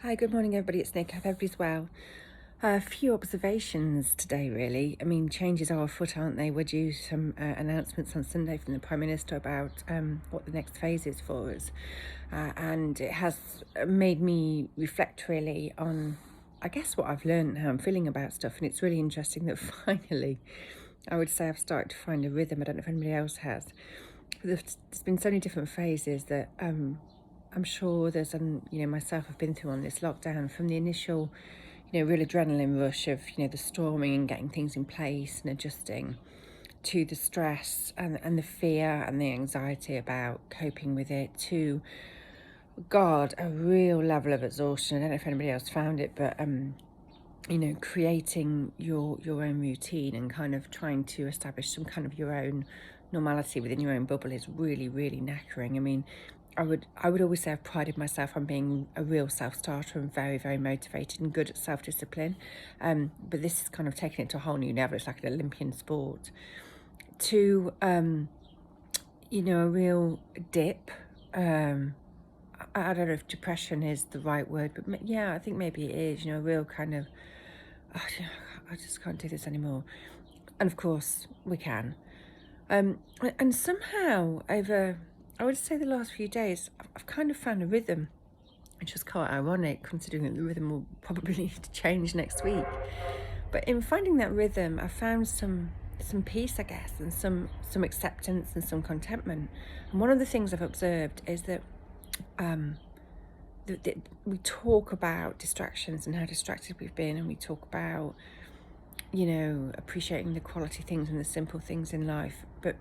Hi, good morning, everybody. It's Nick. Hope everybody's well. A few observations today, really. I mean, changes are afoot, aren't they? We're due some announcements on Sunday from the Prime Minister about what the next phase is for us. And it has made me reflect really on, I guess, what I've learned and how I'm feeling about stuff. And it's really interesting that finally, I would say I've started to find a rhythm. I don't know if anybody else has. There's been so many different phases that I'm sure there's, myself have been through on this lockdown, from the initial, real adrenaline rush of, the storming and getting things in place and adjusting, to the stress and the fear and the anxiety about coping with it, to, God, a real level of exhaustion. I don't know if anybody else found it, but, creating your own routine and kind of trying to establish some kind of your own normality within your own bubble is really, really knackering. I mean, I would always say I've prided myself on being a real self-starter and very, very motivated and good at self-discipline. But this is kind of taking it to a whole new level. It's like an Olympian sport. To, a real dip. I don't know if depression is the right word, but yeah, I think maybe it is, a real kind of, oh, I just can't do this anymore. And of course, we can. And somehow over, I would say the last few days, I've kind of found a rhythm, which is quite ironic considering that the rhythm will probably need to change next week. But in finding that rhythm, I found some peace, I guess, and some acceptance and some contentment. And one of the things I've observed is that we talk about distractions and how distracted we've been, and we talk about, appreciating the quality things and the simple things in life, but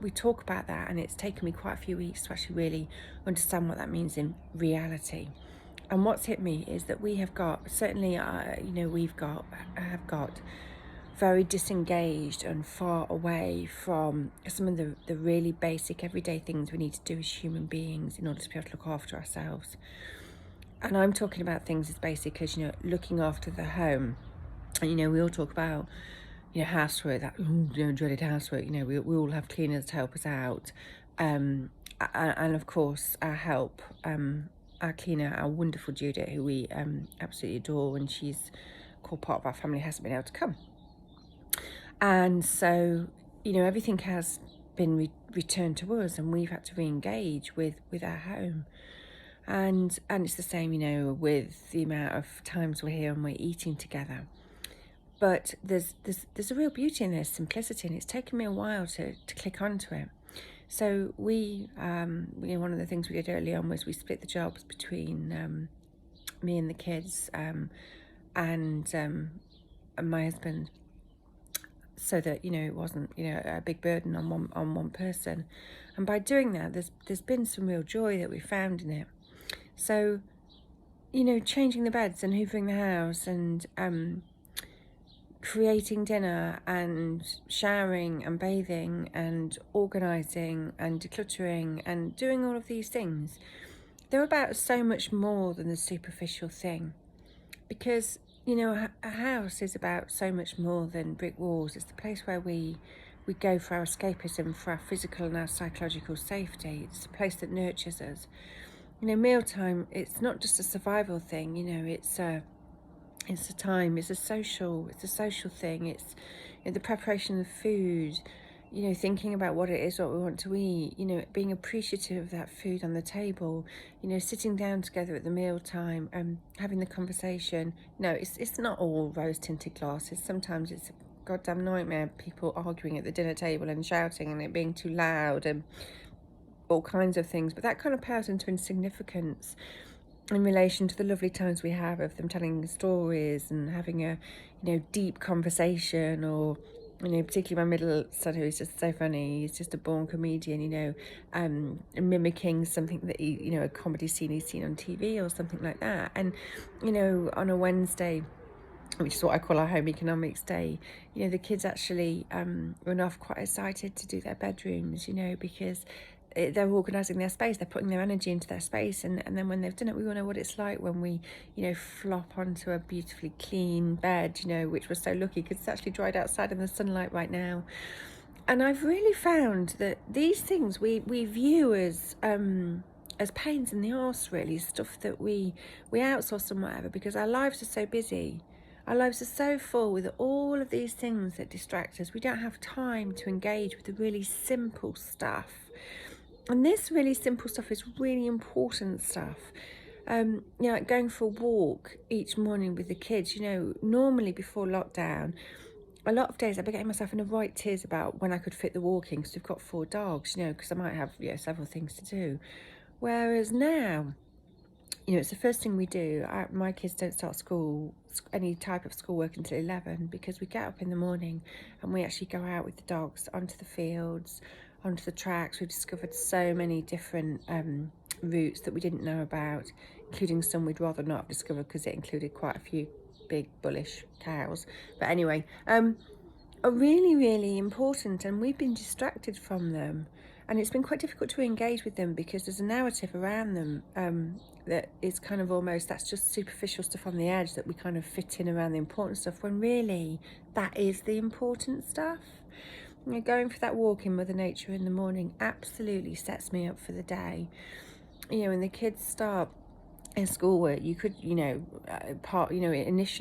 we talk about that, and it's taken me quite a few weeks to actually really understand what that means in reality. And what's hit me is that we have got, certainly, have got very disengaged and far away from some of the really basic everyday things we need to do as human beings in order to be able to look after ourselves. And I'm talking about things as basic as, looking after the home. And, we all talk about, housework, that dreaded housework. We all have cleaners to help us out. And of course, our cleaner, our wonderful Judith, who we absolutely adore, and she's core part of our family, hasn't been able to come. And so, everything has been returned to us, and we've had to re-engage with our home. And it's the same, with the amount of times we're here and we're eating together. But there's a real beauty in this simplicity, and it's taken me a while to click onto it. So one of the things we did early on was we split the jobs between me and the kids and my husband, so that it wasn't a big burden on one person. And by doing that, there's been some real joy that we found in it. So changing the beds and hoovering the house and creating dinner and showering and bathing and organising and decluttering and doing all of these things, they're about so much more than the superficial thing. Because, a house is about so much more than brick walls. It's the place where we go for our escapism, for our physical and our psychological safety. It's a place that nurtures us. Mealtime, it's not just a survival thing, it's a time, it's a social thing. It's the preparation of food, thinking about what it is, what we want to eat, being appreciative of that food on the table, sitting down together at the meal time and having the conversation. No, it's not all rose-tinted glasses. Sometimes it's a goddamn nightmare, people arguing at the dinner table and shouting and it being too loud and all kinds of things. But that kind of pales into insignificance in relation to the lovely times we have of them telling stories and having a deep conversation, or particularly my middle son, who is just so funny. He's just a born comedian, mimicking something that a comedy scene he's seen on TV or something like that. And on a Wednesday, which is what I call our home economics day, the kids actually run off quite excited to do their bedrooms, because they're organising their space, they're putting their energy into their space, and then when they've done it, we all know what it's like when we, flop onto a beautifully clean bed, which we're so lucky because it's actually dried outside in the sunlight right now. And I've really found that these things we view as as pains in the arse, really, stuff that we outsource and whatever, because our lives are so busy. Our lives are so full with all of these things that distract us. We don't have time to engage with the really simple stuff. And this really simple stuff is really important stuff. Like going for a walk each morning with the kids. Normally before lockdown, a lot of days I'd be getting myself in a right tears about when I could fit the walking, because we've got 4 dogs, because I might have several things to do. Whereas now, it's the first thing we do. My kids don't start any type of schoolwork until 11, because we get up in the morning and we actually go out with the dogs onto the fields, onto the tracks. We've discovered so many different routes that we didn't know about, including some we'd rather not have discovered because it included quite a few big bullish cows. But anyway, are really, really important, and we've been distracted from them. And it's been quite difficult to engage with them because there's a narrative around them that is kind of almost, that's just superficial stuff on the edge that we kind of fit in around the important stuff, when really that is the important stuff. Going for that walk in Mother Nature in the morning absolutely sets me up for the day. When the kids start in schoolwork, you could, initially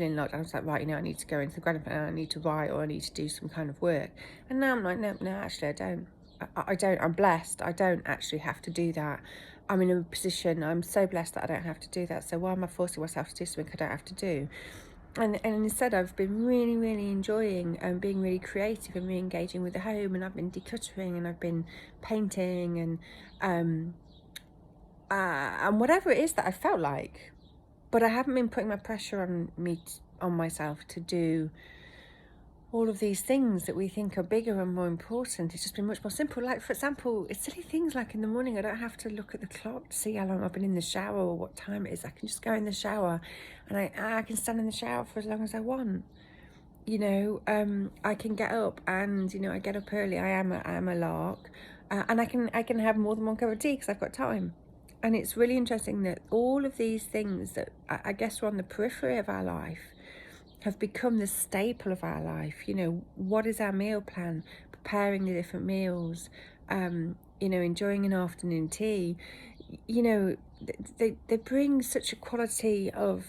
in lockdown, I was like, right, I need to go into the grandpa, I need to write, or I need to do some kind of work. And now I'm like, no, actually, I don't. I don't. I'm blessed. I don't actually have to do that. I'm in a position, I'm so blessed that I don't have to do that. So why am I forcing myself to do something I don't have to do? And instead, I've been really, really enjoying being really creative and re-engaging with the home. And I've been decluttering, and I've been painting, and whatever it is that I felt like. But I haven't been putting my pressure on myself to do all of these things that we think are bigger and more important. It's just been much more simple. Like, for example, it's silly things like in the morning, I don't have to look at the clock to see how long I've been in the shower or what time it is. I can just go in the shower, and I can stand in the shower for as long as I want. I can get up, and I get up early. I am a lark, and I can have more than one cup of tea because I've got time. And it's really interesting that all of these things that I guess were on the periphery of our life have become the staple of our life. What is our meal plan? Preparing the different meals, enjoying an afternoon tea. They bring such a quality of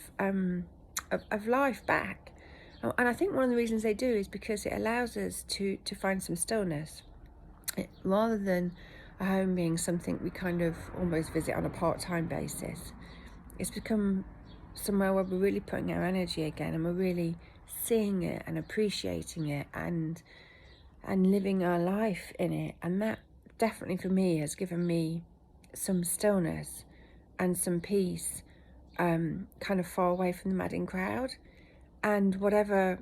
life back. And I think one of the reasons they do is because it allows us to find some stillness, rather than a home being something we kind of almost visit on a part-time basis. It's become somewhere where we're really putting our energy again, and we're really seeing it and appreciating it and living our life in it. And that definitely for me has given me some stillness and some peace, kind of far away from the madding crowd. And whatever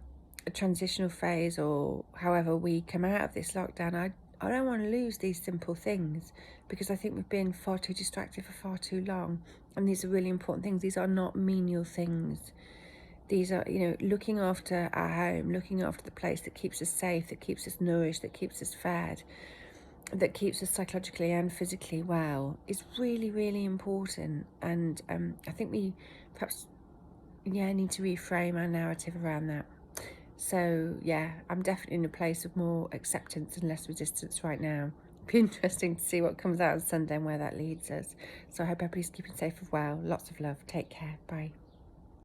a transitional phase or however we come out of this lockdown, I don't want to lose these simple things, because I think we've been far too distracted for far too long. And these are really important things. These are not menial things. These are, looking after our home, looking after the place that keeps us safe, that keeps us nourished, that keeps us fed, that keeps us psychologically and physically well, is really, really important. And I think we perhaps, need to reframe our narrative around that. So I'm definitely in a place of more acceptance and less resistance right now. Be interesting to see what comes out on Sunday and where that leads us. So I hope everybody's keeping safe and well. Lots of love. Take care. Bye.